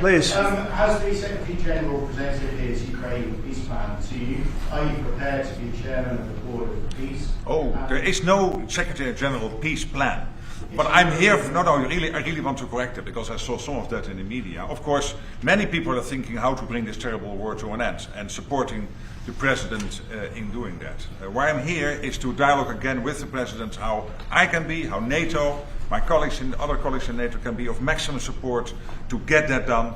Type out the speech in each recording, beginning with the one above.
Please. Has the Secretary General presented his Ukraine peace plan to you? Are you prepared to be chairman of the board of peace? Oh, there is no Secretary General peace plan. But I'm here for, I really want to correct it, because I saw some of that in the media. Of course, many people are thinking how to bring this terrible war to an end and supporting the President in doing that. Why I'm here is to dialogue again with the President how I can be, how NATO, my colleagues and other colleagues in NATO can be of maximum support to get that done.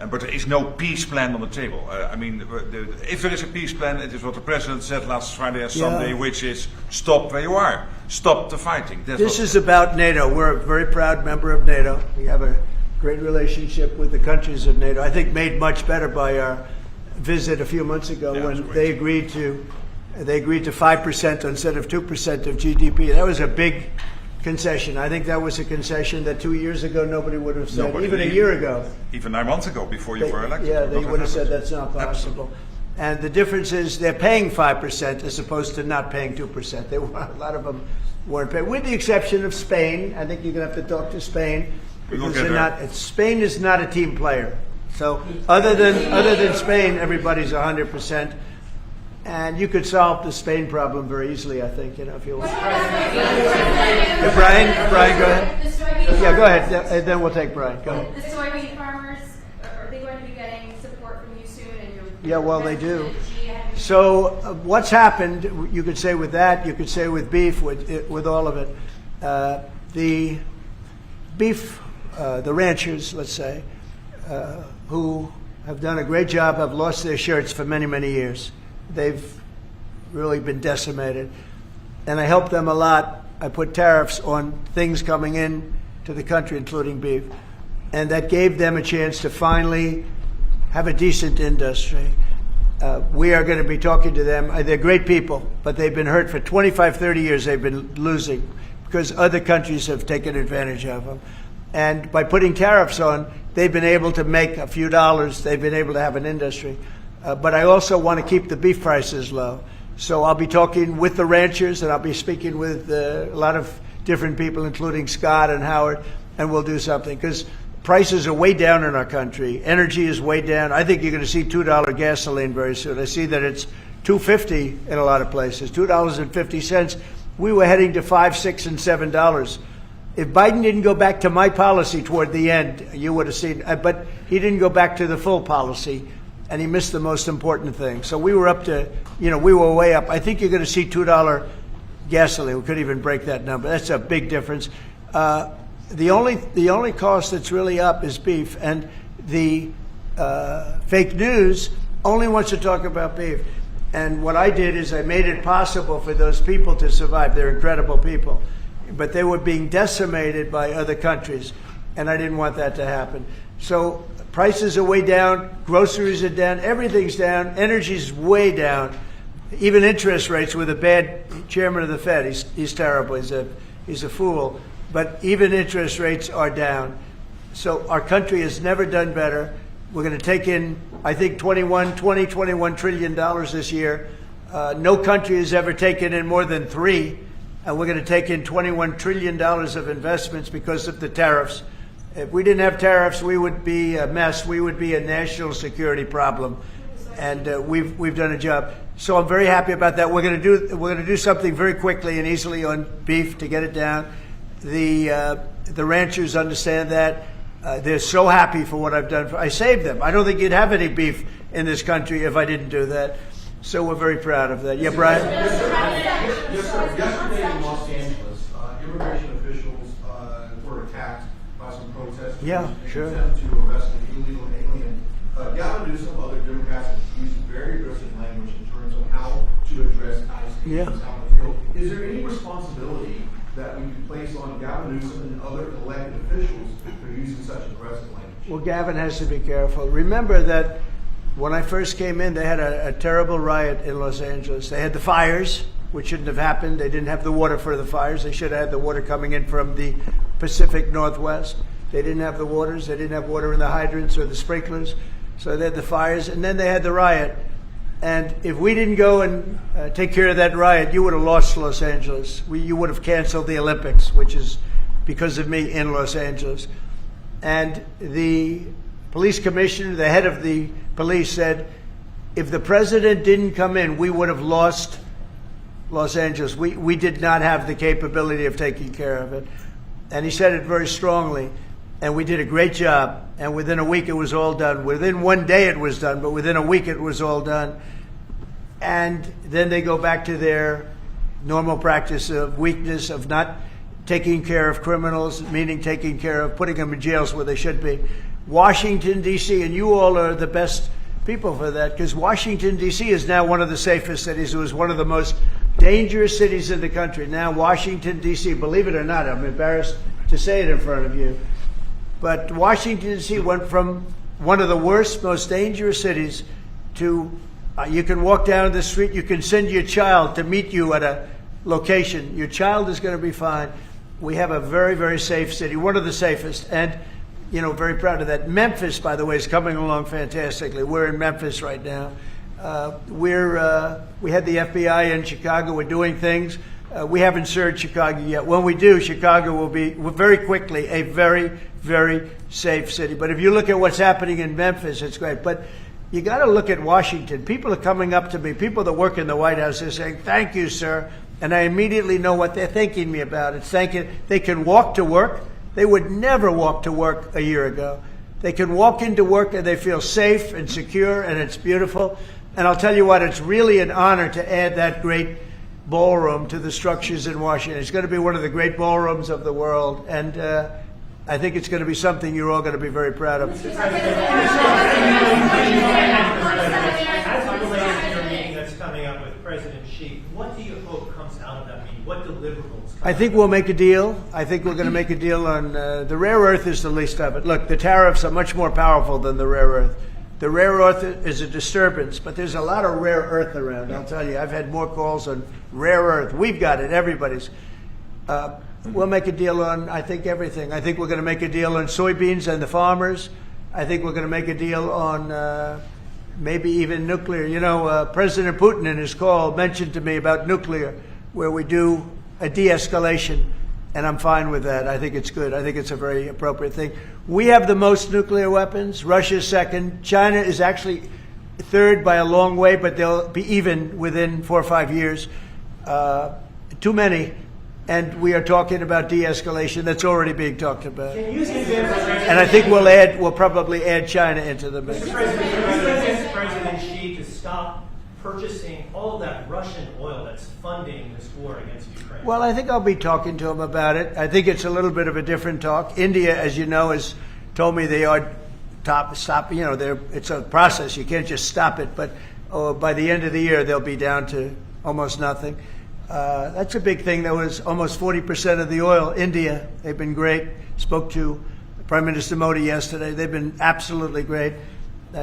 But there is no peace plan on the table. If there is a peace plan, it is what the President said last Friday and Sunday, which is stop where you are. Stop the fighting. This is about NATO. We're a very proud member of NATO. We have a great relationship with the countries of NATO. I think made much better by our visit a few months ago when they agreed to 5% instead of 2% of GDP. That was a big concession. I think that was a concession that 2 years ago nobody would have said, even a year ago. Even 9 months ago, before you were elected. Yeah, they would have said that's not possible. Absolutely. And the difference is they're paying 5% as opposed to not paying 2%. A lot of them weren't paying, with the exception of Spain. I think you're going to have to talk to Spain because they're not. Spain is not a team player. So other than Spain, everybody's 100%. And you could solve the Spain problem very easily, I think, if you want. Yeah, Brian, go ahead. Yeah, go ahead. And then we'll take Brian. Go ahead. The soybean farmers, are they going to be getting support from you soon? Yeah, well, they do. So what's happened, you could say with that, you could say with beef, with all of it. The beef, the ranchers, let's say, who have done a great job, have lost their shirts for many, many years. They've really been decimated. And I helped them a lot. I put tariffs on things coming in to the country, including beef. And that gave them a chance to finally have a decent industry. We are going to be talking to them. They're great people, but they've been hurt for 25, 30 years. They've been losing because other countries have taken advantage of them. And by putting tariffs on, they've been able to make a few dollars. They've been able to have an industry. But I also want to keep the beef prices low. So I'll be talking with the ranchers, and I'll be speaking with a lot of different people, including Scott and Howard, and we'll do something. Because prices are way down in our country. Energy is way down. I think you're going to see $2 gasoline very soon. I see that it's $2.50 in a lot of places, $2.50. We were heading to $5, $6, and $7. If Biden didn't go back to my policy toward the end, you would have seen. But he didn't go back to the full policy. And he missed the most important thing. So we were up to, we were way up. I think you're going to see $2 gasoline. We couldn't even break that number. That's a big difference. The only cost that's really up is beef. And the fake news only wants to talk about beef. And what I did is I made it possible for those people to survive. They're incredible people. But they were being decimated by other countries. And I didn't want that to happen. So prices are way down, groceries are down, everything's down, energy's way down. Even interest rates with a bad chairman of the Fed, he's terrible, he's a fool. But even interest rates are down. So our country has never done better. We're going to take in, I think, $21 trillion this year. No country has ever taken in more than 3. And we're going to take in $21 trillion of investments because of the tariffs. If we didn't have tariffs, we would be a mess. We would be a national security problem, and we've done a job. So I'm very happy about that. We're going to do something very quickly and easily on beef to get it down. The ranchers understand that. They're so happy for what I've done. I saved them. I don't think you'd have any beef in this country if I didn't do that. So we're very proud of that. Yeah, Brian. Yes, sir. Yesterday in Los Angeles, immigration officials were attacked by some protesters. Yeah, sure. Attempt to arrest an illegal alien. Gavin Newsom, other Democrats have used very aggressive language in terms of how to address ICE agents out in the field. Is there any responsibility that we can place on Gavin Newsom and other elected officials for using such aggressive language? Well, Gavin has to be careful. Remember that when I first came in, they had a terrible riot in Los Angeles. They had the fires, which shouldn't have happened. They didn't have the water for the fires. They should have had the water coming in from the Pacific Northwest. They didn't have the waters. They didn't have water in the hydrants or the sprinklers. So they had the fires, and then they had the riot. And if we didn't go and take care of that riot, you would have lost Los Angeles. You would have canceled the Olympics, which is because of me in Los Angeles. And the police commissioner, the head of the police, said, if the president didn't come in, we would have lost Los Angeles. We did not have the capability of taking care of it. And he said it very strongly. And we did a great job. And within a week, it was all done. Within one day, it was done. But within a week, it was all done. And then they go back to their normal practice of weakness, of not taking care of criminals, meaning taking care of putting them in jails where they should be. Washington, D.C., and you all are the best people for that, because Washington, D.C. is now one of the safest cities. It was one of the most dangerous cities in the country. Now Washington, D.C., believe it or not, I'm embarrassed to say it in front of you, but Washington, D.C. went from one of the worst, most dangerous cities to you can walk down the street, you can send your child to meet you at a location. Your child is going to be fine. We have a very, very safe city, one of the safest, and very proud of that. Memphis, by the way, is coming along fantastically. We're in Memphis right now. We had the FBI in Chicago. We're doing things. We haven't served Chicago yet. When we do, Chicago will be very quickly a very, very safe city. But if you look at what's happening in Memphis, it's great. But you got to look at Washington. People are coming up to me. People that work in the White House are saying, "Thank you, sir," and I immediately know what they're thanking me about. It's thanking they can walk to work. They would never walk to work a year ago. They can walk into work and they feel safe and secure, and it's beautiful. And I'll tell you what, it's really an honor to add that great ballroom to the structures in Washington. It's going to be one of the great ballrooms of the world, and I think it's going to be something you're all going to be very proud of. As it relates to your meeting that's coming up with President Xi, what do you hope comes out of that meeting? What deliverables? I think we'll make a deal. I think we're going to make a deal on the rare earth is the least of it. Look, the tariffs are much more powerful than the rare earth. The rare earth is a disturbance, but there's a lot of rare earth around. I'll tell you, I've had more calls on rare earth. We've got it. Everybody's. We'll make a deal on, I think, everything. I think we're going to make a deal on soybeans and the farmers. I think we're going to make a deal on maybe even nuclear. President Putin in his call mentioned to me about nuclear, where we do a de-escalation, and I'm fine with that. I think it's good. I think it's a very appropriate thing. We have the most nuclear weapons. Russia's second. China is actually third by a long way, but they'll be even within 4 or 5 years. Too many. And we are talking about de-escalation. That's already being talked about. And I think we'll probably add China into the mix. Mr. President, can you convince President Xi to stop purchasing all of that Russian oil that's funding this war against Ukraine? Well, I think I'll be talking to him about it. I think it's a little bit of a different talk. India, as you know, has told me they are stop. It's a process. You can't just stop it. But by the end of the year, they'll be down to almost nothing. That's a big thing. That was almost 40% of the oil. India, they've been great. Spoke to Prime Minister Modi yesterday. They've been absolutely great.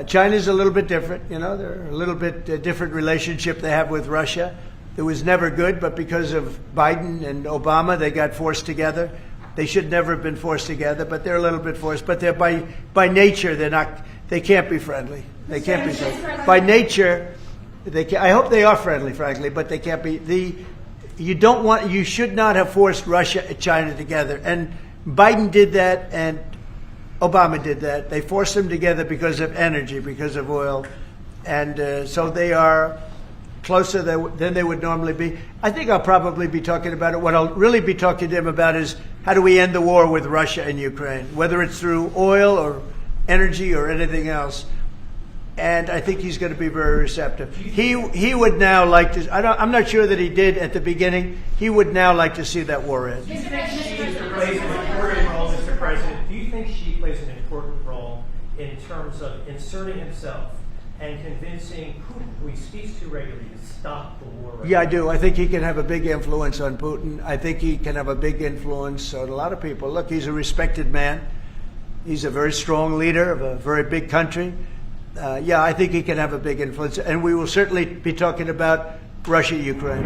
China's a little bit different. They're a little bit different relationship they have with Russia. It was never good, but because of Biden and Obama, they got forced together. They should never have been forced together, but they're a little bit forced. But they're by nature, they can't be friendly. They can't be friendly. By nature, I hope they are friendly, frankly, but they can't be. You should not have forced Russia and China together. And Biden did that, and Obama did that. They forced them together because of energy, because of oil. And so they are closer than they would normally be. I think I'll probably be talking about it. What I'll really be talking to him about is how do we end the war with Russia and Ukraine, whether it's through oil or energy or anything else. And I think he's going to be very receptive. He would now like to. I'm not sure that he did at the beginning. He would now like to see that war end. Do you think Xi plays an important role, Mr. President? Do you think Xi plays an important role in terms of inserting himself and convincing Putin, who he speaks to regularly, to stop the war? Yeah, I do. I think he can have a big influence on Putin. I think he can have a big influence on a lot of people. Look, he's a respected man. He's a very strong leader of a very big country. I think he can have a big influence. And we will certainly be talking about Russia, Ukraine.